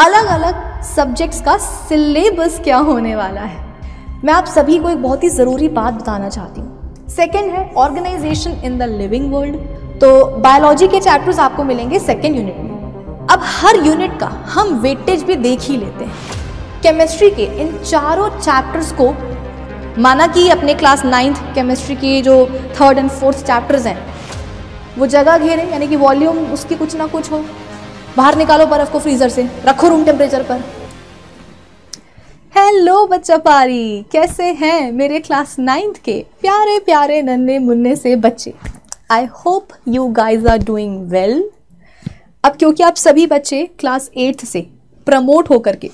अलग अलग सब्जेक्ट्स का सिलेबस क्या होने वाला है। मैं आप सभी को एक बहुत ही ज़रूरी बात बताना चाहती हूँ। सेकंड है organisation in the living world. तो बायोलॉजी के चैप्टर्स आपको मिलेंगे सेकंड यूनिट में। अब हर यूनिट का हम वेटेज भी देख ही लेते हैं। केमिस्ट्री के इन चारों चैप्टर्स को माना कि अपने क्लास 9th केमिस्ट्री के जो 3rd and 4th चैप्टर्स हैं वो जगह घेरे, यानी कि वॉल्यूम उसकी कुछ ना कुछ हो। बाहर निकालो बर्फ को फ्रीजर से, रखो रूम टेम्परेचर पर। हेलो बच्चा पारी, कैसे हैं मेरे क्लास 9th के प्यारे प्यारे नन्हे मुन्ने से बच्चे। I hope you guys are doing well. अब क्योंकि आप सभी बच्चे क्लास 8th से प्रमोट होकर के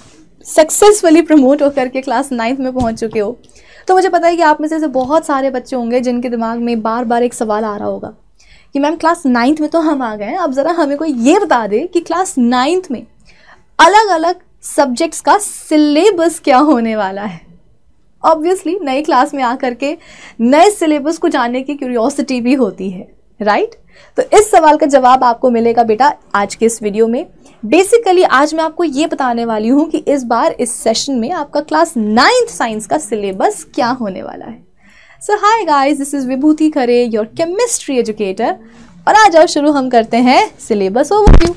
सक्सेसफुली प्रमोट होकर के क्लास 9th में पहुंच चुके हो, तो मुझे पता है कि आप में से बहुत सारे बच्चे होंगे जिनके दिमाग में बार बार एक सवाल आ रहा होगा कि मैम क्लास 9th में तो हम आ गए हैं, अब ज़रा हमें कोई ये बता दे कि क्लास 9th में अलग अलग सब्जेक्ट्स का सिलेबस क्या होने वाला है। ऑब्वियसली नई क्लास में आकर के नए सिलेबस को जानने की क्यूरियोसिटी भी होती है, राइट? तो इस सवाल का जवाब आपको मिलेगा बेटा आज के इस वीडियो में। बेसिकली आज मैं आपको ये बताने वाली हूँ कि इस बार इस सेशन में आपका क्लास 9th साइंस का सिलेबस क्या होने वाला है। So hi guys, this is Vibhuti Khare, your chemistry educator. और आ जाओ शुरू हम करते हैं सिलेबस ओवरव्यू।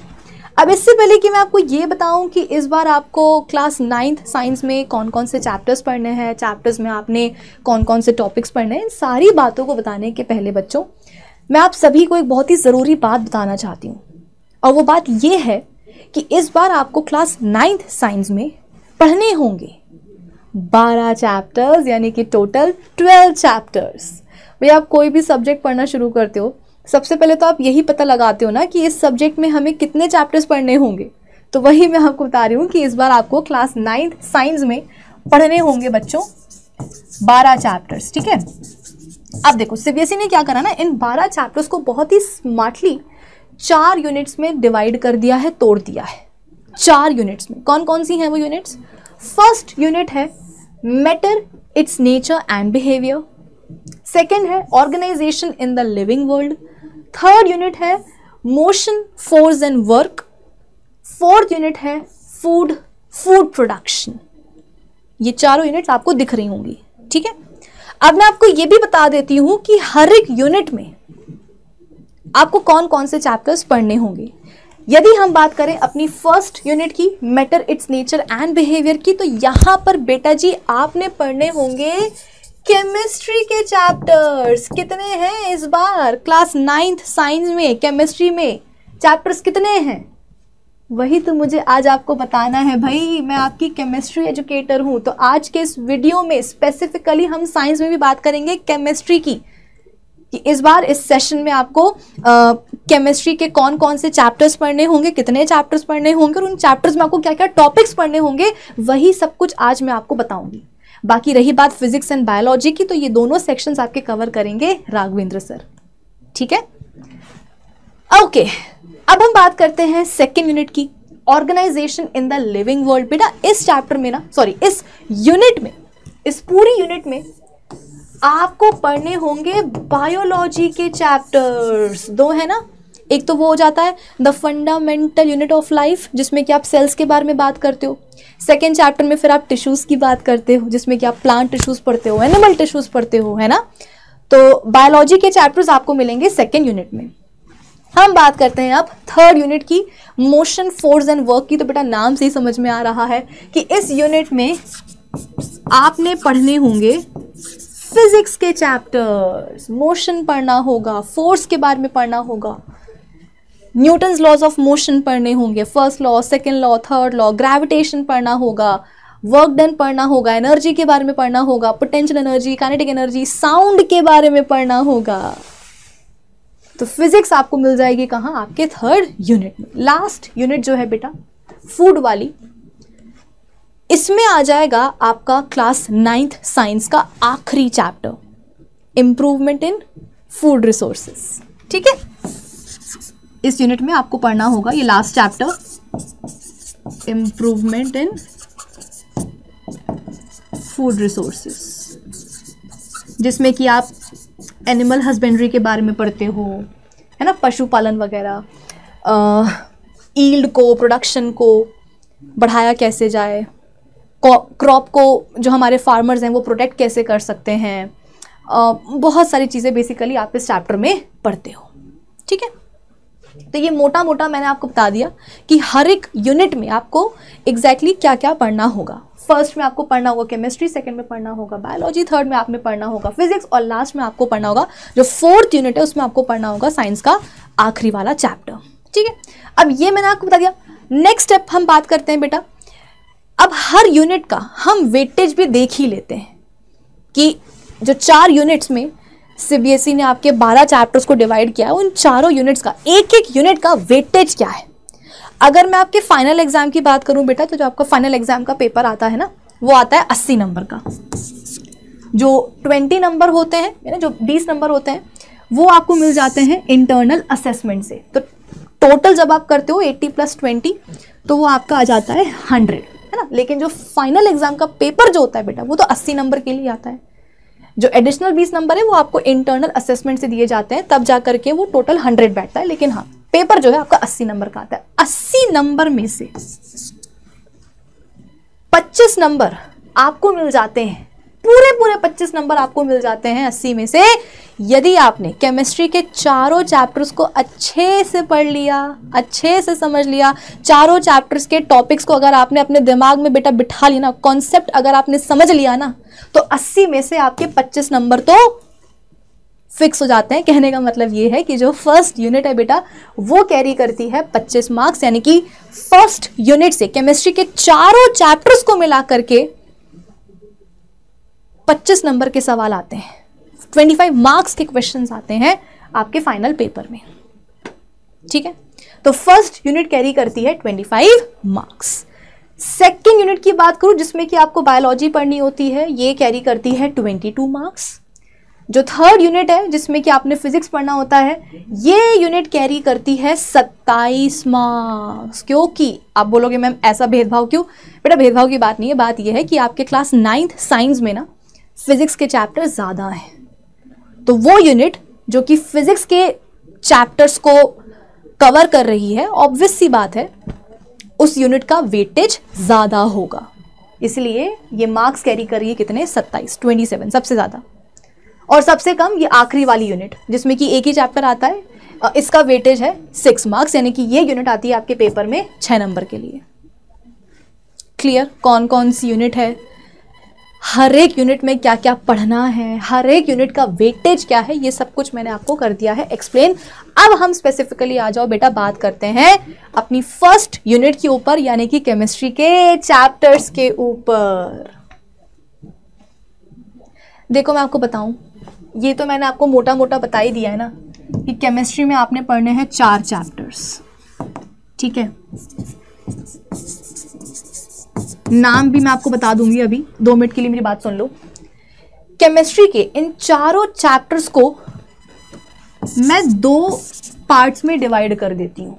अब इससे पहले कि मैं आपको ये बताऊं कि इस बार आपको क्लास 9th साइंस में कौन कौन से चैप्टर्स पढ़ने हैं, चैप्टर्स में आपने कौन कौन से टॉपिक्स पढ़ने हैं, इन सारी बातों को बताने के पहले बच्चों मैं आप सभी को एक बहुत ही ज़रूरी बात बताना चाहती हूँ। और वो बात ये है कि इस बार आपको क्लास 9th साइंस में पढ़ने होंगे 12 चैप्टर्स, यानी कि टोटल 12 चैप्टर्स। भैया आप कोई भी सब्जेक्ट पढ़ना शुरू करते हो, सबसे पहले तो आप यही पता लगाते हो ना कि इस सब्जेक्ट में हमें कितने चैप्टर्स पढ़ने होंगे। तो वही मैं आपको बता रही हूँ कि इस बार आपको क्लास 9th साइंस में पढ़ने होंगे बच्चों 12 चैप्टर्स, ठीक है? अब देखो सीबीएसई ने क्या करा ना, इन 12 चैप्टर्स को बहुत ही स्मार्टली 4 यूनिट्स में डिवाइड कर दिया है, तोड़ दिया है 4 यूनिट्स में। कौन कौन सी हैं वो यूनिट्स? फर्स्ट यूनिट है matter, it's nature and behaviour. Second है organisation in the living world. Third unit है motion, force and work. Fourth unit है फूड प्रोडक्शन। ये चारों यूनिट्स आपको दिख रही होंगी, ठीक है? अब मैं आपको ये भी बता देती हूं कि हर एक यूनिट में आपको कौन कौन से चैप्टर्स पढ़ने होंगे। यदि हम बात करें अपनी फर्स्ट यूनिट की, matter, it's nature and behaviour की, तो यहां पर बेटा जी आपने पढ़ने होंगे केमिस्ट्री के चैप्टर्स। कितने हैं इस बार क्लास 9th साइंस में? केमिस्ट्री में चैप्टर्स कितने हैं? वही तो मुझे आज आपको बताना है भाई, मैं आपकी केमिस्ट्री एजुकेटर हूं। तो आज के इस वीडियो में स्पेसिफिकली हम साइंस में भी बात करेंगे केमिस्ट्री की, कि इस बार इस सेशन में आपको केमिस्ट्री के कौन कौन से चैप्टर्स पढ़ने होंगे, कितने चैप्टर्स पढ़ने होंगे, और उन चैप्टर्स में आपको क्या क्या टॉपिक्स पढ़ने होंगे, वही सब कुछ आज मैं आपको बताऊंगी। बाकी रही बात फिजिक्स एंड बायोलॉजी की, तो ये दोनों सेक्शंस आपके कवर करेंगे राघवेंद्र सर, ठीक है? ओके, अब हम बात करते हैं सेकेंड यूनिट की, organisation in the living world. बेटा इस चैप्टर में ना, सॉरी इस यूनिट में, इस पूरी यूनिट में आपको पढ़ने होंगे बायोलॉजी के चैप्टर्स। 2 है ना, एक तो वो हो जाता है the fundamental unit of life, जिसमें कि आप सेल्स के बारे में बात करते हो। सेकेंड चैप्टर में फिर आप टिश्यूज की बात करते हो, जिसमें कि आप प्लांट टिश्यूज पढ़ते हो, एनिमल टिश्यूज पढ़ते हो, है ना? तो बायोलॉजी के चैप्टर्स आपको मिलेंगे सेकेंड यूनिट में। हम बात करते हैं अब थर्ड यूनिट की, मोशन, फोर्स एंड वर्क की। तो बेटा नाम से ही समझ में आ रहा है कि इस यूनिट में आपने पढ़ने होंगे फिजिक्स के चैप्टर्स। मोशन पढ़ना होगा, फोर्स के बारे में पढ़ना होगा, न्यूटन्स लॉज ऑफ मोशन पढ़ने होंगे, first law, second law, third law, gravitation पढ़ना होगा, वर्क डन पढ़ना होगा, एनर्जी के बारे में पढ़ना होगा, potential energy, kinetic energy, sound के बारे में पढ़ना होगा। तो फिजिक्स आपको मिल जाएगी कहाँ? आपके थर्ड यूनिट में। लास्ट यूनिट जो है बेटा फूड वाली, इसमें आ जाएगा आपका क्लास 9th साइंस का आखिरी chapter, improvement in food resources, ठीक है? इस यूनिट में आपको पढ़ना होगा ये last chapter, improvement in food resources, जिसमें कि आप एनिमल हस्बेंड्री के बारे में पढ़ते हो, है ना, पशुपालन वगैरह, ईल्ड को, प्रोडक्शन को, बढ़ाया कैसे जाए, क्रॉप को जो हमारे फार्मर्स हैं वो प्रोटेक्ट कैसे कर सकते हैं, बहुत सारी चीज़ें बेसिकली आप इस चैप्टर में पढ़ते हो। ठीक है, तो ये मोटा मोटा मैंने आपको बता दिया कि हर एक यूनिट में आपको एग्जैक्टली क्या क्या पढ़ना होगा। फर्स्ट में आपको पढ़ना होगा केमिस्ट्री, सेकंड में पढ़ना होगा बायोलॉजी, थर्ड में आपने पढ़ना होगा फिजिक्स, और लास्ट में आपको पढ़ना होगा जो फोर्थ यूनिट है उसमें आपको पढ़ना होगा साइंस का आखिरी वाला चैप्टर। ठीक है, अब ये मैंने आपको बता दिया। नेक्स्ट स्टेप हम बात करते हैं बेटा, अब हर यूनिट का हम वेटेज भी देख ही लेते हैं कि जो 4 यूनिट्स में सीबीएसई ने आपके 12 चैप्टर्स को डिवाइड किया है, उन चारों यूनिट्स का एक एक यूनिट का वेटेज क्या है। अगर मैं आपके फाइनल एग्जाम की बात करूं बेटा, तो जो आपका फाइनल एग्जाम का पेपर आता है ना, वो आता है 80 नंबर का। जो 20 नंबर होते हैं, जो 20 नंबर होते हैं, वो आपको मिल जाते हैं इंटरनल असेसमेंट से। तो टोटल जब आप करते हो 80 + 20, तो वो आपका आ जाता है 100, है ना। लेकिन जो फाइनल एग्जाम का पेपर जो होता है बेटा, वो तो 80 नंबर के लिए आता है। जो एडिशनल 20 नंबर है वो आपको इंटरनल असेसमेंट से दिए जाते हैं, तब जा करके वो टोटल 100 बैठता है। लेकिन हाँ, पेपर जो है आपका 80 नंबर का आता है। 80 नंबर में से 25 नंबर आपको मिल जाते हैं, पूरे 25 नंबर आपको मिल जाते हैं 80 में से, यदि आपने केमिस्ट्री के चारों चैप्टर्स को अच्छे से पढ़ लिया, अच्छे से समझ लिया। चारों चैप्टर्स के टॉपिक्स को अगर आपने अपने दिमाग में बेटा बिठा लिया ना, कॉन्सेप्ट अगर आपने समझ लिया ना, तो 80 में से आपके 25 नंबर तो फिक्स हो जाते हैं। कहने का मतलब ये है कि जो फर्स्ट यूनिट है बेटा, वो कैरी करती है 25 मार्क्स, यानी कि फर्स्ट यूनिट से केमिस्ट्री के चारों चैप्टर्स को मिला करके 25 नंबर के सवाल आते हैं, 25 मार्क्स के क्वेश्चंस आते हैं आपके फाइनल पेपर में। ठीक है, तो फर्स्ट यूनिट कैरी करती है 25 मार्क्स। सेकेंड यूनिट की बात करूं, जिसमें कि आपको बायोलॉजी पढ़नी होती है, ये कैरी करती है 22 मार्क्स। जो थर्ड यूनिट है, जिसमें कि आपने फिजिक्स पढ़ना होता है, ये यूनिट कैरी करती है 27 मार्क्स। क्योंकि आप बोलोगे मैम ऐसा भेदभाव क्यों? बेटा भेदभाव की बात नहीं है, बात यह है कि आपके क्लास 9th साइंस में ना फिजिक्स के चैप्टर ज़्यादा हैं, तो वो यूनिट जो कि फिजिक्स के चैप्टर्स को कवर कर रही है, ऑब्वियस सी बात है उस यूनिट का वेटेज ज़्यादा होगा, इसलिए ये मार्क्स कैरी कर रही है कितने? 27 सबसे ज़्यादा। और सबसे कम ये आखिरी वाली यूनिट, जिसमें कि एक ही चैप्टर आता है, इसका वेटेज है 6 मार्क्स, यानी कि ये यूनिट आती है आपके पेपर में 6 नंबर के लिए। क्लियर? कौन कौन सी यूनिट है, हर एक यूनिट में क्या क्या पढ़ना है, हर एक यूनिट का वेटेज क्या है, ये सब कुछ मैंने आपको कर दिया है एक्सप्लेन। अब हम स्पेसिफिकली आ जाओ बेटा, बात करते हैं अपनी फर्स्ट यूनिट के ऊपर, यानी कि केमिस्ट्री के चैप्टर्स के ऊपर। देखो मैं आपको बताऊं, ये तो मैंने आपको मोटा मोटा बता ही दिया है ना कि केमिस्ट्री में आपने पढ़ने हैं 4 चैप्टर्स। ठीक है, नाम भी मैं आपको बता दूंगी अभी, 2 मिनट के लिए मेरी बात सुन लो। केमिस्ट्री के इन चारों चैप्टर्स को मैं 2 पार्ट्स में डिवाइड कर देती हूँ।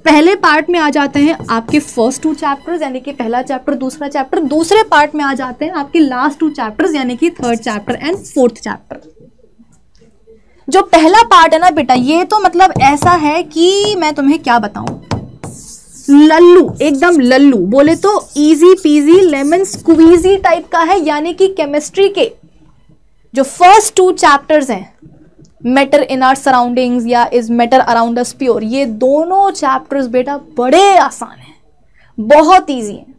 पहले पार्ट में आ जाते हैं आपके फर्स्ट 2 चैप्टर्स, यानी कि पहला चैप्टर, दूसरा चैप्टर। दूसरे पार्ट में आ जाते हैं आपके लास्ट 2 चैप्टर्स, यानी कि third chapter and fourth chapter. जो पहला पार्ट है ना बेटा, ये तो मतलब ऐसा है कि मैं तुम्हें क्या बताऊं, लल्लू, एकदम लल्लू, बोले तो easy peasy lemon squeezy type का है। यानी कि केमिस्ट्री के जो फर्स्ट 2 चैप्टर्स हैं, मैटर इन आवर सराउंडिंग्स या is matter around us pure, ये दोनों चैप्टर्स बेटा बड़े आसान हैं, बहुत इजी हैं।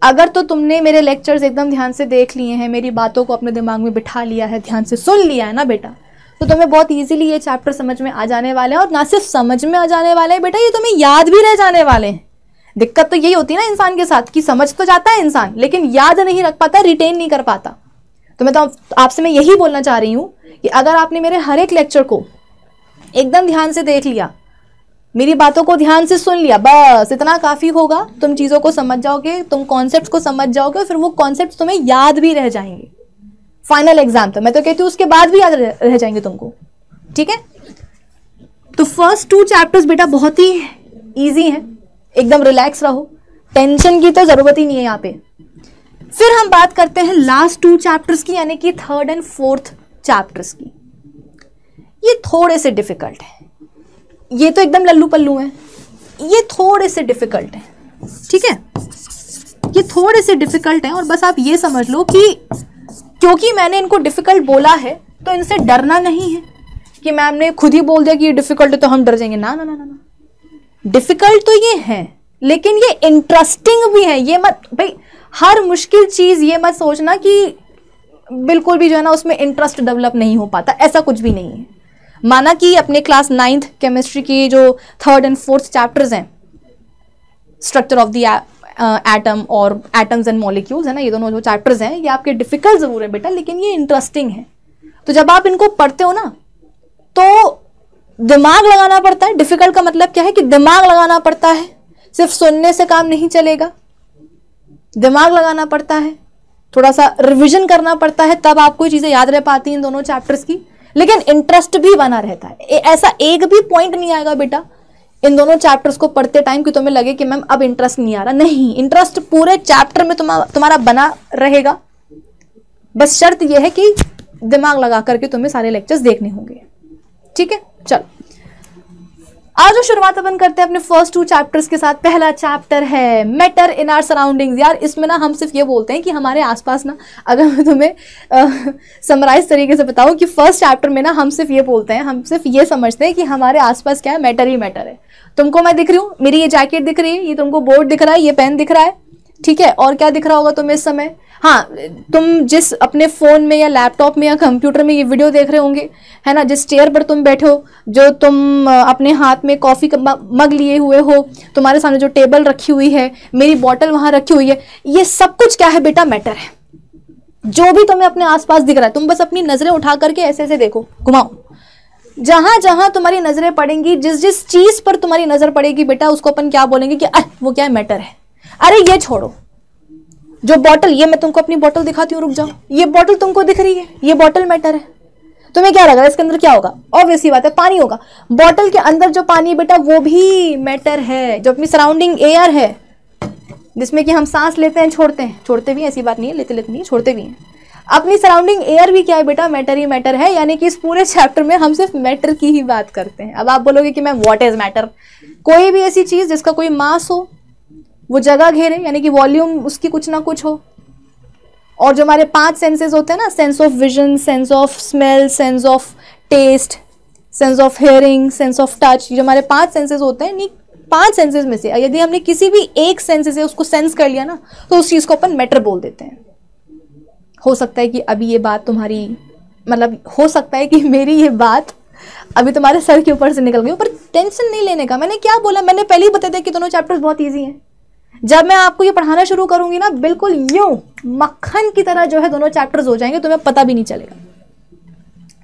अगर तो तुमने मेरे लेक्चर्स एकदम ध्यान से देख लिए हैं, मेरी बातों को अपने दिमाग में बिठा लिया है, ध्यान से सुन लिया है ना बेटा, तो तुम्हें बहुत इजीली ये चैप्टर समझ में आ जाने वाले हैं। और ना सिर्फ समझ में आ जाने वाले हैं बेटा, ये तुम्हें याद भी रह जाने वाले हैं। दिक्कत तो यही होती है ना इंसान के साथ कि समझ तो जाता है इंसान, लेकिन याद नहीं रख पाता, रिटेन नहीं कर पाता। तो मैं तो आपसे मैं यही बोलना चाह रही हूं कि अगर आपने मेरे हर एक लेक्चर को एकदम ध्यान से देख लिया, मेरी बातों को ध्यान से सुन लिया, बस इतना काफी होगा। तुम चीजों को समझ जाओगे, तुम कॉन्सेप्ट्स को समझ जाओगे, फिर वो कॉन्सेप्ट्स तुम्हें याद भी रह जाएंगे फाइनल एग्जाम तक। मैं तो कहती हूँ उसके बाद भी याद रह जाएंगे तुमको। ठीक है, तो फर्स्ट 2 चैप्टर्स बेटा बहुत ही इजी हैं, एकदम रिलैक्स रहो, टेंशन की तो जरूरत ही नहीं है यहाँ पे। फिर हम बात करते हैं लास्ट 2 चैप्टर्स की, यानी कि थर्ड एंड फोर्थ चैप्टर्स की। ये थोड़े से डिफिकल्ट है, ये तो एकदम लल्लू पल्लू है, ये थोड़े से डिफिकल्ट है। ठीक है, ये थोड़े से डिफिकल्ट हैं और बस आप ये समझ लो कि क्योंकि मैंने इनको डिफिकल्ट बोला है तो इनसे डरना नहीं है कि मैम ने खुद ही बोल दिया कि ये डिफिकल्ट है तो हम डर जाएंगे। ना ना ना ना ना, डिफिकल्ट तो ये है लेकिन ये इंटरेस्टिंग भी है। ये मत भाई, हर मुश्किल चीज ये मत सोचना कि बिल्कुल भी जो है ना उसमें इंटरेस्ट डेवलप नहीं हो पाता, ऐसा कुछ भी नहीं है। माना कि अपने क्लास 9th केमिस्ट्री की जो 3rd and 4th चैप्टर्स हैं, स्ट्रक्चर ऑफ द एटम और एटम्स एंड मॉलिक्यूल्स है ना, ये दोनों जो चैप्टर्स हैं ये आपके डिफिकल्ट जरूर है बेटा, लेकिन ये इंटरेस्टिंग है। तो जब आप इनको पढ़ते हो ना तो दिमाग लगाना पड़ता है। डिफिकल्ट का मतलब क्या है कि दिमाग लगाना पड़ता है, सिर्फ सुनने से काम नहीं चलेगा, दिमाग लगाना पड़ता है, थोड़ा सा रिवीजन करना पड़ता है, तब आपको चीजें याद रह पाती हैं इन दोनों चैप्टर्स की। लेकिन इंटरेस्ट भी बना रहता है। ऐसा एक भी पॉइंट नहीं आएगा बेटा इन दोनों चैप्टर्स को पढ़ते टाइम कि तुम्हें लगे कि मैम अब इंटरेस्ट नहीं आ रहा। नहीं, इंटरेस्ट पूरे चैप्टर में तुम्हारा बना रहेगा। बस शर्त यह है कि दिमाग लगा करके तुम्हें सारे लेक्चर्स देखने होंगे। ठीक है, चलो आज शुरुआत अपन करते हैं अपने फर्स्ट 2 चैप्टर्स के साथ। पहला चैप्टर है मैटर इन आवर सराउंडिंग्स। यार इसमें ना हम सिर्फ ये बोलते हैं कि हमारे आसपास ना, अगर मैं तुम्हें समराइज तरीके से बताऊं कि फर्स्ट चैप्टर में ना हम सिर्फ ये बोलते हैं, हम सिर्फ ये समझते हैं कि हमारे आसपास क्या है, मैटर ही मैटर है। तुमको मैं दिख रही हूँ, मेरी ये जैकेट दिख रही है, ये तुमको बोर्ड दिख रहा है, ये पेन दिख रहा है, ठीक है, और क्या दिख रहा होगा तुम्हें इस समय? हाँ, तुम जिस अपने फोन में या लैपटॉप में या कंप्यूटर में ये वीडियो देख रहे होंगे, है ना, जिस चेयर पर तुम बैठे हो, जो तुम अपने हाथ में कॉफी का मग लिए हुए हो, तुम्हारे सामने जो टेबल रखी हुई है, मेरी बॉटल वहां रखी हुई है, ये सब कुछ क्या है बेटा, मैटर है। जो भी तुम्हें अपने आसपास दिख रहा है, तुम बस अपनी नजरें उठा करके ऐसे ऐसे देखो, घुमाओ, जहां जहां तुम्हारी नजरें पड़ेंगी, जिस जिस चीज पर तुम्हारी नजर पड़ेगी बेटा, उसको अपन क्या बोलेंगे कि वो क्या है, मैटर है। अरे ये छोड़ो, जो बॉटल, ये मैं तुमको अपनी बॉटल दिखाती हूँ, रुक जाओ, ये बॉटल तुमको दिख रही है, ये बॉटल मैटर है। तुम्हें क्या लग रहा है इसके अंदर क्या होगा? ऑब्वियस सी बात है, पानी होगा। बॉटल के अंदर जो पानी है बेटा वो भी मैटर है। जो अपनी सराउंडिंग एयर है जिसमें कि हम सांस लेते हैं, छोड़ते भी हैं, ऐसी बात नहीं है, लेते नहीं है, छोड़ते भी हैं। अपनी सराउंडिंग एयर भी क्या है बेटा, मैटर ही मैटर है। यानी कि इस पूरे चैप्टर में हम सिर्फ मैटर की ही बात करते हैं। अब आप बोलोगे कि मैम व्हाट इज मैटर? कोई भी ऐसी चीज जिसका कोई मास हो, वो जगह घेरे, यानी कि वॉल्यूम उसकी कुछ ना कुछ हो। और जो हमारे 5 सेंसेस होते हैं ना, sense of vision, sense of smell, sense of taste, sense of hearing, sense of touch, जो हमारे 5 सेंसेस होते हैं, 5 सेंसेस में से यदि हमने किसी भी एक सेंस से उसको सेंस कर लिया ना, तो उस चीज को अपन मैटर बोल देते हैं। हो सकता है कि अभी ये बात तुम्हारी, मतलब हो सकता है कि मेरी ये बात अभी तुम्हारे सर के ऊपर से निकल गई, पर टेंशन नहीं लेने का। मैंने क्या बोला, मैंने पहले ही बता दिया कि दोनों चैप्टर्स बहुत ईजी हैं। जब मैं आपको ये पढ़ाना शुरू करूंगी ना, बिल्कुल यूं मक्खन की तरह जो है दोनों चैप्टर्स हो जाएंगे, तुम्हें पता भी नहीं चलेगा।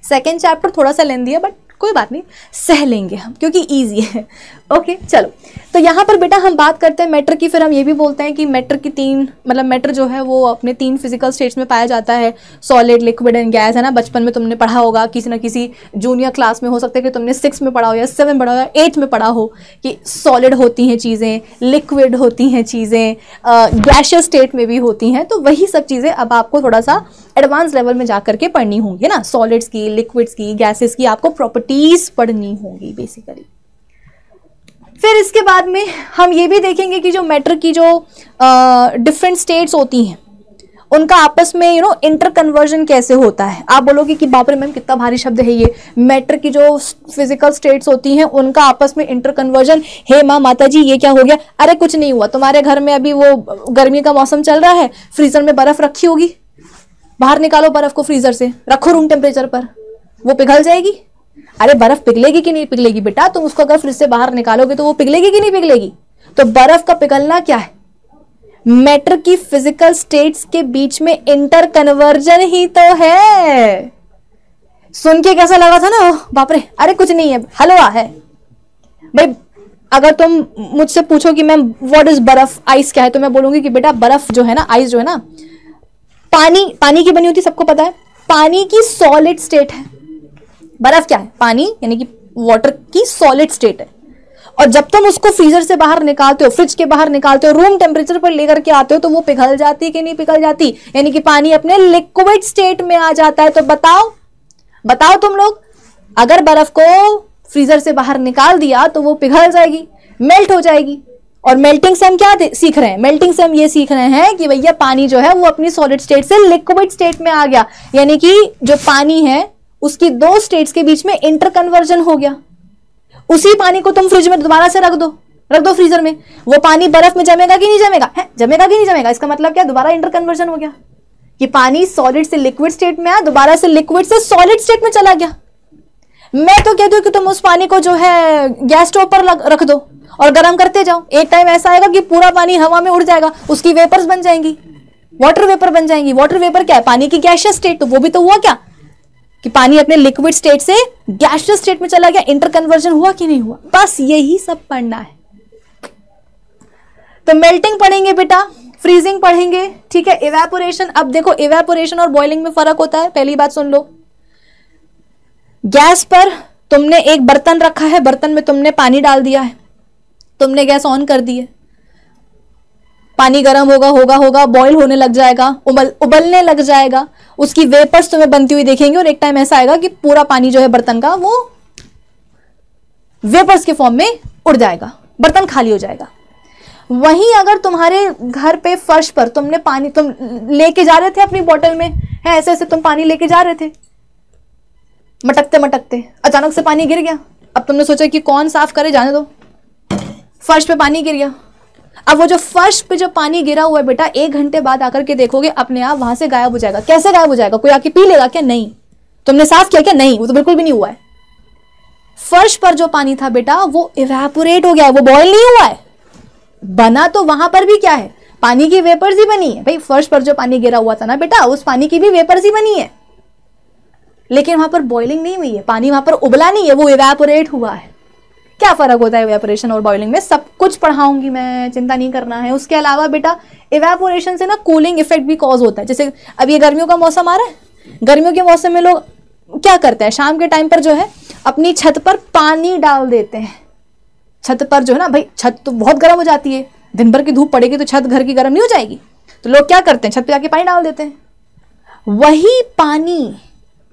सेकेंड चैप्टर थोड़ा सा लेंदी है, बट कोई बात नहीं, सह लेंगे हम क्योंकि इजी है। ओके चलो, तो यहाँ पर बेटा हम बात करते हैं मैटर की। फिर हम ये भी बोलते हैं कि मैटर की 3, मतलब मैटर जो है वो अपने 3 फिजिकल स्टेट्स में पाया जाता है, सॉलिड, लिक्विड एंड गैस, है ना। बचपन में तुमने पढ़ा होगा, किसी ना किसी जूनियर क्लास में, हो सकता है कि तुमने 6 में पढ़ा हो या 7 में पढ़ा हो या 8 में पढ़ा हो कि सॉलिड होती हैं चीज़ें, लिक्विड होती हैं चीज़ें, गैशियस स्टेट में भी होती हैं। तो वही सब चीज़ें अब आपको थोड़ा सा एडवांस लेवल में जाकर के पढ़नी होंगी ना, सॉलिड्स की, लिक्विड्स की, गैसेस की आपको प्रॉपर्टीज पढ़नी होगी बेसिकली। फिर इसके बाद में हम ये भी देखेंगे कि जो मैटर की जो डिफरेंट स्टेट्स होती हैं, उनका आपस में इंटर कन्वर्जन कैसे होता है। आप बोलोगे कि बाप रे मैम कितना भारी शब्द है ये। मैटर की जो फिजिकल स्टेट्स होती हैं उनका आपस में इंटर कन्वर्जन। हे माँ माता जी ये क्या हो गया? अरे कुछ नहीं हुआ, तुम्हारे घर में अभी वो गर्मी का मौसम चल रहा है, फ्रीजर में बर्फ रखी होगी, बाहर निकालो बर्फ को फ्रीजर से, रखो रूम टेम्परेचर पर, वो पिघल जाएगी। अरे बर्फ पिघलेगी कि नहीं पिघलेगी बेटा? तुम उसको अगर फ्रिज से बाहर निकालोगे तो वो पिघलेगी कि नहीं पिघलेगी? तो बर्फ का पिघलना क्या है? मैटर की फिजिकल स्टेट्स के बीच में इंटर कन्वर्जन ही तो है। सुन के कैसा लगा था ना, बाप रे, अरे कुछ नहीं है, हलवा है। भाई अगर तुम मुझसे पूछो कि मैम व्हाट इज बर्फ, आइस क्या है, तो मैं बोलूंगी कि बेटा बर्फ जो है ना, आइस जो है ना, पानी की बनी होती, सबको पता है। पानी की सॉलिड स्टेट है। बर्फ क्या है? पानी, यानी कि वाटर की सॉलिड स्टेट है। और जब तुम उसको फ्रीजर से बाहर निकालते हो, फ्रिज के बाहर निकालते हो, रूम टेम्परेचर पर लेकर के आते हो, तो वो पिघल जाती है कि नहीं पिघल जाती? यानी कि पानी अपने लिक्विड स्टेट में आ जाता है। तो बताओ तुम लोग, अगर बर्फ को फ्रीजर से बाहर निकाल दिया तो वो पिघल जाएगी, मेल्ट हो जाएगी, और मेल्टिंग से हम क्या सीख रहे हैं? मेल्टिंग से हम ये सीख रहे हैं कि भैया पानी जो है वो अपनी सॉलिड स्टेट से लिक्विड स्टेट में आ गया, यानी कि जो पानी है उसकी दो स्टेट्स के बीच में इंटर कन्वर्जन हो गया। उसी पानी को तुम फ्रिज में दोबारा से रख दो फ्रीजर में, वो पानी बर्फ में जमेगा कि नहीं जमेगा? है, जमेगा कि नहीं जमेगा? इसका मतलब क्या? दोबारा इंटर कन्वर्जन हो गया कि पानी सॉलिड से लिक्विड स्टेट में आया, दोबारा से लिक्विड से सॉलिड स्टेट में चला गया। मैं तो कहती हूं कि तुम उस पानी को जो है गैस स्टोव पर रख दो और गर्म करते जाओ। एक टाइम ऐसा आएगा कि पूरा पानी हवा में उड़ जाएगा, उसकी वेपर्स बन जाएंगी, वाटर वेपर बन जाएंगी। वाटर वेपर क्या है? पानी की गैसियस स्टेट। तो वो भी तो हुआ क्या कि पानी अपने लिक्विड स्टेट से गैसियस स्टेट में चला गया। इंटर कन्वर्जन हुआ कि नहीं हुआ? बस यही सब पढ़ना है। तो मेल्टिंग पढ़ेंगे बेटा, फ्रीजिंग पढ़ेंगे, ठीक है, इवेपोरेशन। अब देखो इवेपोरेशन और बॉइलिंग में फर्क होता है। पहली बात सुन लो, गैस पर तुमने एक बर्तन रखा है, बर्तन में तुमने पानी डाल दिया है, तुमने गैस ऑन कर दी है, पानी गर्म होगा, बॉईल होने लग जाएगा, उबलने लग जाएगा, उसकी वेपर्स तुम्हें बनती हुई देखेंगे और एक टाइम ऐसा आएगा कि पूरा पानी जो है बर्तन का वो वेपर्स के फॉर्म में उड़ जाएगा, बर्तन खाली हो जाएगा। वहीं अगर तुम्हारे घर पे फर्श पर तुमने पानी, तुम लेके जा रहे थे अपनी बोतल में, है ऐसे ऐसे तुम पानी लेके जा रहे थे, मटकते मटकते अचानक से पानी गिर गया। अब तुमने सोचा कि कौन साफ करे, जाने दो, फर्श पे पानी गिर गया। अब वो जो फर्श पे जो पानी गिरा हुआ है बेटा, 1 घंटे बाद आकर के देखोगे अपने आप वहां से गायब हो जाएगा। कैसे गायब हो जाएगा? कोई आके पी लेगा क्या? नहीं। तुमने साफ किया क्या? नहीं, वो तो बिल्कुल भी नहीं हुआ है। फर्श पर जो पानी था बेटा वो इवेपोरेट हो गया है, वो बॉयल नहीं हुआ है। बना तो वहां पर भी क्या है? पानी की वेपर्स ही बनी है। भाई फर्श पर जो पानी गिरा हुआ था ना बेटा, उस पानी की भी वेपर्स ही बनी है, लेकिन वहां पर बॉइलिंग नहीं हुई है, पानी वहां पर उबला नहीं है, वो इवेपोरेट हुआ है। क्या फर्क होता है इवेपोरेशन और बॉइलिंग में? सब कुछ पढ़ाऊंगी मैं, चिंता नहीं करना है। उसके अलावा बेटा इवेपोरेशन से ना कूलिंग इफेक्ट भी कॉज होता है। जैसे अब ये गर्मियों का मौसम आ रहा है, गर्मियों के मौसम में लोग क्या करते हैं, शाम के टाइम पर जो है अपनी छत पर पानी डाल देते हैं। छत पर जो है ना भाई, छत तो बहुत गर्म हो जाती है, दिन भर की धूप पड़ेगी तो छत घर की गर्म नहीं हो जाएगी, तो लोग क्या करते हैं, छत पे जाके पानी डाल देते हैं। वही पानी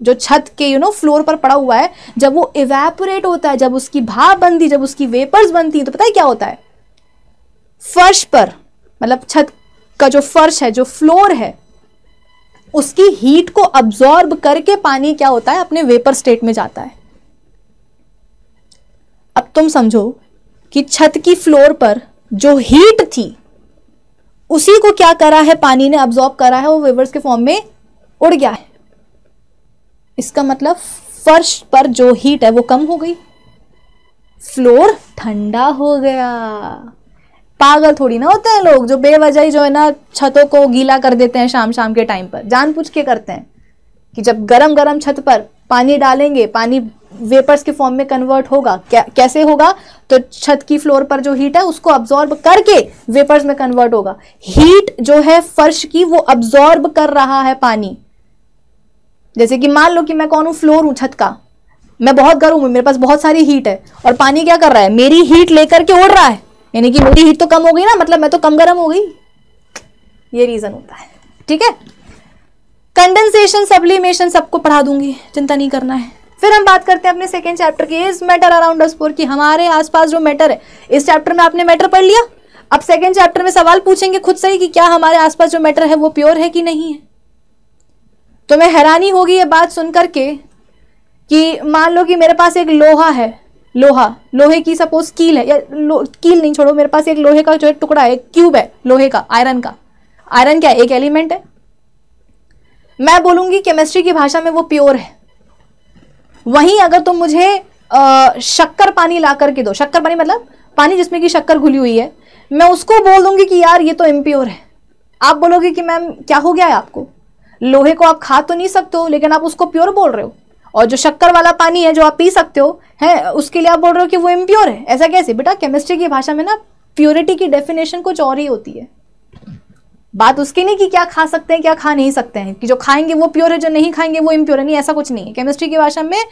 जो छत के फ्लोर पर पड़ा हुआ है, जब वो इवेपोरेट होता है, जब उसकी भाप बनती, जब उसकी वेपर्स बनती, तो पता है क्या होता है? फर्श पर, मतलब छत का जो फर्श है, जो फ्लोर है, उसकी हीट को अब्सॉर्ब करके पानी क्या होता है, अपने वेपर स्टेट में जाता है। अब तुम समझो कि छत की फ्लोर पर जो हीट थी, उसी को क्या करा है, पानी ने अब्सॉर्ब करा है, वो वेपर्स के फॉर्म में उड़ गया है। इसका मतलब फर्श पर जो हीट है वो कम हो गई, फ्लोर ठंडा हो गया। पागल थोड़ी ना होते हैं लोग जो बेवजह जो है ना छतों को गीला कर देते हैं शाम शाम के टाइम पर, जानबूझ के करते हैं कि जब गरम गरम छत पर पानी डालेंगे, पानी वेपर्स के फॉर्म में कन्वर्ट होगा। कैसे होगा? तो छत की फ्लोर पर जो हीट है उसको अब्सॉर्ब करके वेपर्स में कन्वर्ट होगा। हीट जो है फर्श की वो अब्सॉर्ब कर रहा है पानी। जैसे कि मान लो कि मैं कौन हूं, फ्लोर हूं छत का, मैं बहुत गर्म हूं, मेरे पास बहुत सारी हीट है, और पानी क्या कर रहा है, मेरी हीट लेकर के उड़ रहा है, यानी कि मेरी हीट तो कम हो गई ना, मतलब मैं तो कम गर्म हो गई। ये रीजन होता है, ठीक है। कंडेंसेशन, सब्लिमेशन सबको पढ़ा दूंगी, चिंता नहीं करना है। फिर हम बात करते हैं अपने सेकेंड चैप्टर की, इज मैटर अराउंड अस की हमारे आसपास जो मैटर है। इस चैप्टर में आपने मैटर पढ़ लिया, अब सेकेंड चैप्टर में सवाल पूछेंगे खुद से ही कि क्या हमारे आसपास जो मैटर है वो प्योर है कि नहीं है। तो मैं हैरानी होगी ये बात सुनकर के कि मान लो कि मेरे पास एक लोहा है, लोहे की सपोज कील है, या कील नहीं छोड़ो, मेरे पास एक लोहे का जो है टुकड़ा है, क्यूब है लोहे का, आयरन का। आयरन क्या है? एक एलिमेंट है। मैं बोलूंगी केमिस्ट्री की भाषा में वो प्योर है। वहीं अगर तुम मुझे शक्कर पानी ला करके दो, शक्कर पानी मतलब पानी जिसमें की शक्कर घुली हुई है, मैं उसको बोल दूंगी कि यार ये तो इम्प्योर है। आप बोलोगे कि मैम क्या हो गया है आपको, लोहे को आप खा तो नहीं सकते हो लेकिन आप उसको प्योर बोल रहे हो, और जो शक्कर वाला पानी है जो आप पी सकते हो है, उसके लिए आप बोल रहे हो कि वो इम्प्योर है। ऐसा कैसे? बेटा केमिस्ट्री की भाषा में ना प्योरिटी की डेफिनेशन कुछ और ही होती है। बात उसकी नहीं कि क्या खा सकते हैं क्या खा नहीं सकते हैं, कि जो खाएंगे वो प्योर है, जो नहीं खाएंगे वो इम्प्योर है, नहीं, ऐसा कुछ नहीं है। केमिस्ट्री की भाषा में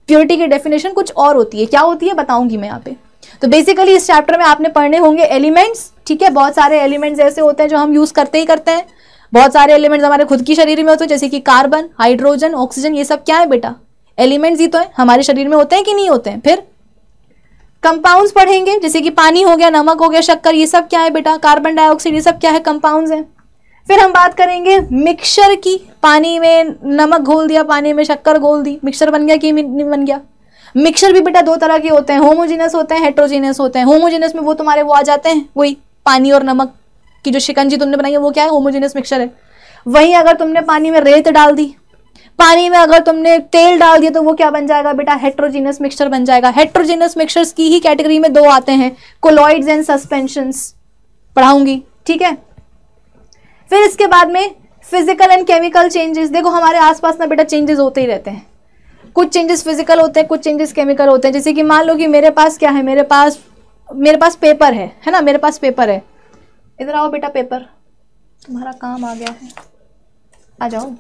प्योरिटी की डेफिनेशन कुछ और होती है। क्या होती है बताऊंगी मैं यहाँ पे। तो बेसिकली इस चैप्टर में आपने पढ़ने होंगे एलिमेंट्स, ठीक है। बहुत सारे एलिमेंट्स ऐसे होते हैं जो हम यूज करते ही करते हैं, बहुत सारे एलिमेंट्स हमारे खुद की शरीर में होते हैं, जैसे कि कार्बन, हाइड्रोजन, ऑक्सीजन, ये सब क्या है बेटा? एलिमेंट्स ही तो है, हमारे शरीर में होते हैं कि नहीं होते हैं। फिर कंपाउंड्स पढ़ेंगे, जैसे कि पानी हो गया, नमक हो गया, शक्कर, ये सब क्या है बेटा, कार्बन डाइऑक्साइड, ये सब क्या है, कंपाउंड्स हैं। फिर हम बात करेंगे मिक्सचर की, पानी में नमक घोल दिया, पानी में शक्कर घोल दी, मिक्सचर बन गया कि नहीं बन गया। मिक्सचर भी बेटा दो तरह के होते हैं, होमोजेनस होते हैं, हेट्रोजेनस होते हैं। होमोजेनस में वो तुम्हारे वो आ जाते हैं, वही पानी और नमक की जो शिकंजी तुमने बनाई है वो क्या है, होमोजेनस मिक्सचर है। वहीं अगर तुमने पानी में रेत डाल दी, पानी में अगर तुमने तेल डाल दिया, तो वो क्या बन जाएगा बेटा, हेट्रोजेनस मिक्सचर बन जाएगा। हेट्रोजेनस मिक्सचर्स की ही कैटेगरी में दो आते हैं, कोलॉइड्स एंड सस्पेंशंस, पढ़ाऊंगी, ठीक है। फिर इसके बाद में फिजिकल एंड केमिकल चेंजेस। देखो हमारे आसपास ना बेटा चेंजेस होते ही रहते हैं, कुछ चेंजेस फिजिकल होते हैं, कुछ चेंजेस केमिकल होते हैं। जैसे कि मान लो कि मेरे पास क्या है, मेरे पास पेपर है ना, मेरे पास पेपर है। इधर आओ बेटा, पेपर तुम्हारा काम आ गया है, आ जाओ।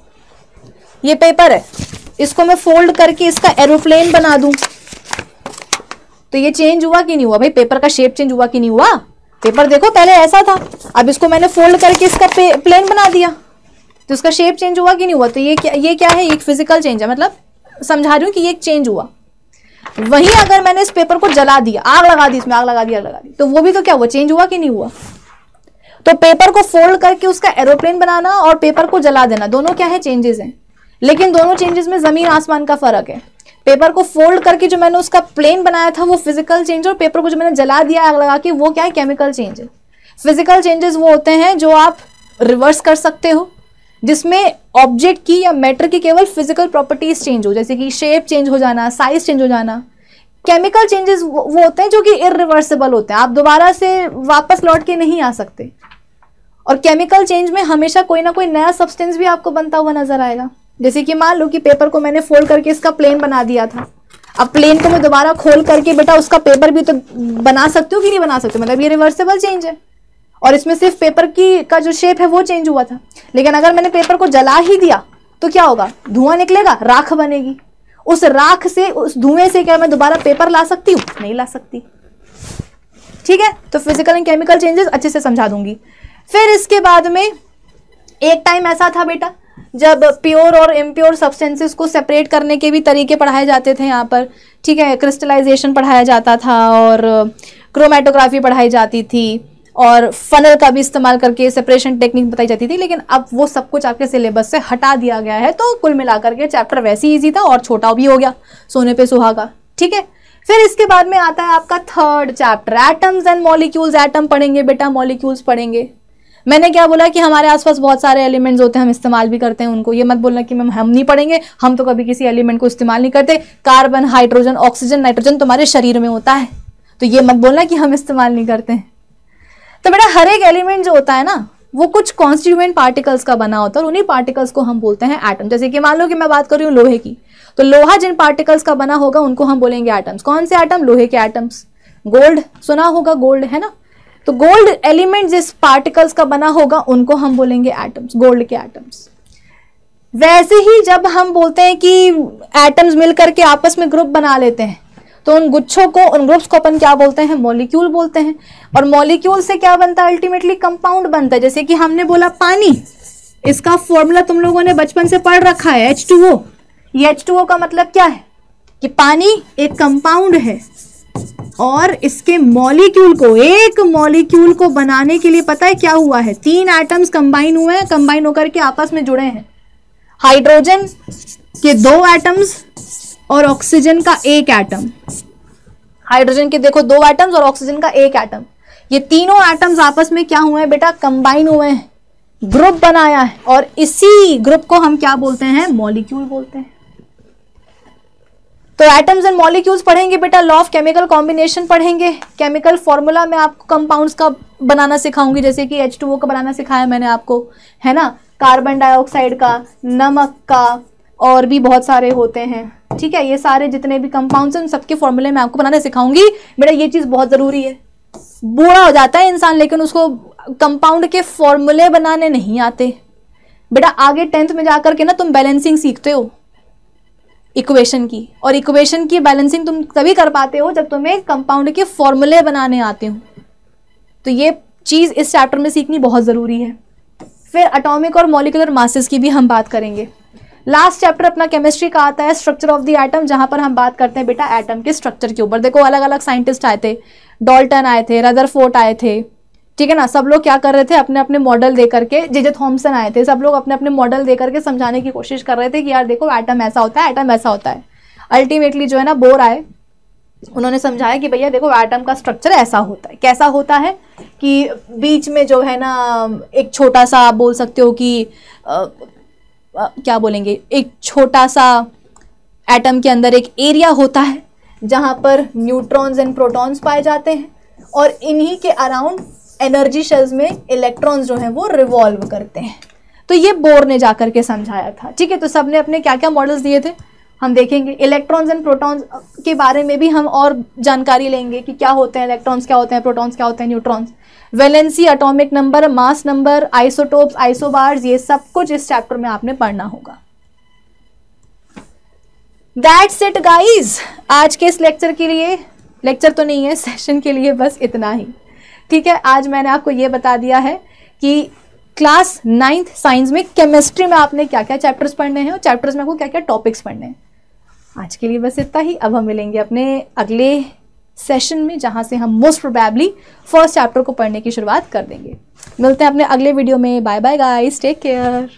ये पेपर है, इसको मैं फोल्ड करके इसका एरोप्लेन बना दूं, तो ये चेंज हुआ कि नहीं हुआ भाई, पेपर का शेप चेंज हुआ कि नहीं हुआ। पेपर देखो पहले ऐसा था, अब इसको मैंने फोल्ड करके इसका प्लेन बना दिया, तो इसका शेप चेंज हुआ कि नहीं हुआ। तो ये क्या है, एक फिजिकल चेंज है, मतलब समझा रही हूँ कि ये एक चेंज हुआ। वहीं अगर मैंने इस पेपर को जला दिया, आग लगा दी, इसमें आग लगा दी, तो वो भी तो क्या हुआ, चेंज हुआ कि नहीं हुआ। तो पेपर को फोल्ड करके उसका एरोप्लेन बनाना और पेपर को जला देना, दोनों क्या है, चेंजेस हैं। लेकिन दोनों चेंजेस में जमीन आसमान का फर्क है। पेपर को फोल्ड करके जो मैंने उसका प्लेन बनाया था वो फिजिकल चेंज, और पेपर को जो मैंने जला दिया आग लगा के, वो क्या है, केमिकल चेंज है। फिजिकल चेंजेस वो होते हैं जो आप रिवर्स कर सकते हो, जिसमें ऑब्जेक्ट की या मैटर की केवल फिजिकल प्रॉपर्टीज चेंज हो, जैसे कि शेप चेंज हो जाना, साइज चेंज हो जाना। केमिकल चेंजेस वो होते हैं जो कि इरिवर्सिबल होते हैं, आप दोबारा से वापस लौट के नहीं आ सकते। और केमिकल चेंज में हमेशा कोई ना कोई नया सब्सटेंस भी आपको बनता हुआ नजर आएगा। जैसे कि मान लो कि पेपर को मैंने फोल्ड करके इसका प्लेन बना दिया था, अब प्लेन को मैं दोबारा खोल करके बेटा उसका पेपर भी तो बना सकती हूँ कि नहीं बना सकती, मतलब ये रिवर्सिबल चेंज है। और इसमें सिर्फ पेपर का जो शेप है वो चेंज हुआ था। लेकिन अगर मैंने पेपर को जला ही दिया तो क्या होगा, धुआं निकलेगा, राख बनेगी। उस राख से, उस धुएं से क्या मैं दोबारा पेपर ला सकती हूँ, नहीं ला सकती, ठीक है। तो फिजिकल एंड केमिकल चेंजेस अच्छे से समझा दूंगी। फिर इसके बाद में एक टाइम ऐसा था बेटा जब प्योर और इम्प्योर सब्सटेंसेस को सेपरेट करने के भी तरीके पढ़ाए जाते थे यहाँ पर, ठीक है। क्रिस्टलाइजेशन पढ़ाया जाता था और क्रोमेटोग्राफी पढ़ाई जाती थी और फनल का भी इस्तेमाल करके सेपरेशन टेक्निक बताई जाती थी। लेकिन अब वो सब कुछ आपके सिलेबस से हटा दिया गया है, तो कुल मिलाकर के चैप्टर वैसे ही ईजी था और छोटा भी हो गया, सोने पे सुहागा, ठीक है। फिर इसके बाद में आता है आपका third chapter, atoms and molecules. Atom पढ़ेंगे बेटा, मॉलिक्यूल्स पढ़ेंगे। मैंने क्या बोला कि हमारे आसपास बहुत सारे एलिमेंट्स होते हैं, हम इस्तेमाल भी करते हैं उनको। ये मत बोलना कि मैम हम नहीं पढ़ेंगे, हम तो कभी किसी एलिमेंट को इस्तेमाल नहीं करते। कार्बन, हाइड्रोजन, ऑक्सीजन, नाइट्रोजन तुम्हारे शरीर में होता है, तो ये मत बोलना कि हम इस्तेमाल नहीं करते हैं। तो बेटा हर एक एलिमेंट जो होता है ना, वो कुछ कॉन्स्टिट्यूएंट पार्टिकल्स का बना होता है, और उन्हीं पार्टिकल्स को हम बोलते हैं एटम। जैसे कि मान लो कि मैं बात कर रही हूँ लोहे की, तो लोहा जिन पार्टिकल्स का बना होगा उनको हम बोलेंगे एटम्स। कौन से एटम, लोहे के एटम्स। गोल्ड सुना होगा, गोल्ड है ना, तो गोल्ड एलिमेंट जिस पार्टिकल्स का बना होगा उनको हम बोलेंगे एटम्स, गोल्ड के एटम्स। वैसे ही जब हम बोलते हैं कि एटम्स मिलकर के आपस में ग्रुप बना लेते हैं, तो उन गुच्छों को, उन ग्रुप्स को अपन क्या बोलते हैं, मॉलिक्यूल बोलते हैं। और मॉलिक्यूल से क्या बनता है, अल्टीमेटली कंपाउंड बनता है। जैसे कि हमने बोला पानी, इसका फॉर्मूला तुम लोगों ने बचपन से पढ़ रखा है, H2O। ये H2O का मतलब क्या है कि पानी एक कंपाउंड है, और इसके मॉलिक्यूल को, एक मॉलिक्यूल को बनाने के लिए पता है क्या हुआ है, 3 एटम्स कंबाइन हुए हैं, कंबाइन होकर के आपस में जुड़े हैं। हाइड्रोजन के 2 एटम्स और ऑक्सीजन का 1 एटम। हाइड्रोजन के देखो 2 एटम्स और ऑक्सीजन का 1 एटम। ये तीनों एटम्स आपस में क्या हुए हैं बेटा, कंबाइन हुए हैं, ग्रुप बनाया है, और इसी ग्रुप को हम क्या बोलते हैं, मॉलिक्यूल बोलते हैं। तो एटम्स एंड मॉलिक्यूल्स पढ़ेंगे बेटा, लॉ ऑफ केमिकल कॉम्बिनेशन पढ़ेंगे, केमिकल फॉर्मूला में आपको कंपाउंड्स का बनाना सिखाऊंगी, जैसे कि H2O का बनाना सिखाया मैंने आपको, है ना, कार्बन डाइऑक्साइड का, नमक का, और भी बहुत सारे होते हैं, ठीक है। ये सारे जितने भी कंपाउंड्स हैं उन सबके फॉर्मूले में आपको बनाना सिखाऊंगी बेटा। ये चीज बहुत जरूरी है, बूढ़ा हो जाता है इंसान लेकिन उसको कंपाउंड के फॉर्मूले बनाने नहीं आते बेटा। आगे 10th में जाकर के ना तुम बैलेंसिंग सीखते हो इक्वेशन की, और इक्वेशन की बैलेंसिंग तुम तभी कर पाते हो जब तुम्हें कंपाउंड के फॉर्मूले बनाने आते हो। तो ये चीज इस चैप्टर में सीखनी बहुत जरूरी है। फिर एटॉमिक और मॉलिक्यूलर मासेस की भी हम बात करेंगे। लास्ट चैप्टर अपना केमिस्ट्री का आता है स्ट्रक्चर ऑफ द एटम, जहां पर हम बात करते हैं बेटा एटम के स्ट्रक्चर के ऊपर। देखो अलग अलग साइंटिस्ट आए थे, डाल्टन आए थे, रदरफोर्ड आए थे, ठीक है ना। सब लोग क्या कर रहे थे, अपने अपने मॉडल दे करके, जे थॉमसन आए थे, सब लोग अपने अपने मॉडल दे करके समझाने की कोशिश कर रहे थे कि यार देखो एटम ऐसा होता है, एटम ऐसा होता है। अल्टीमेटली जो है ना बोर आए, उन्होंने समझाया कि भैया देखो एटम का स्ट्रक्चर ऐसा होता है। कैसा होता है कि बीच में जो है ना एक छोटा सा, आप बोल सकते हो कि क्या बोलेंगे, एक छोटा सा एटम के अंदर एक एरिया होता है जहां पर न्यूट्रॉन्स एंड प्रोटॉन्स पाए जाते हैं, और इन्हीं के अराउंड एनर्जी शेल्स में इलेक्ट्रॉन्स जो हैं वो रिवॉल्व करते हैं। तो ये बोर ने जाकर के समझाया था, ठीक है। तो सबने अपने क्या क्या मॉडल्स दिए थे हम देखेंगे। इलेक्ट्रॉन्स एंड प्रोटॉन्स के बारे में भी हम और जानकारी लेंगे कि क्या होते हैं इलेक्ट्रॉन्स, क्या होते हैं प्रोटॉन्स, क्या होते हैं neutrons, valency, atomic number, mass number, isotopes, isobars, ये सब कुछ इस चैप्टर में आपने पढ़ना होगा। दैट्स इट गाइज, आज के इस लेक्चर के लिए, लेक्चर तो नहीं है, सेशन के लिए बस इतना ही, ठीक है। आज मैंने आपको ये बता दिया है कि क्लास 9th साइंस में केमिस्ट्री में आपने क्या क्या चैप्टर्स पढ़ने हैं और चैप्टर्स में आपको क्या क्या टॉपिक्स पढ़ने हैं। आज के लिए बस इतना ही। अब हम मिलेंगे अपने अगले सेशन में, जहां से हम मोस्ट प्रोबेबली फर्स्ट चैप्टर को पढ़ने की शुरुआत कर देंगे। मिलते हैं अपने अगले वीडियो में। Bye bye guys, take care.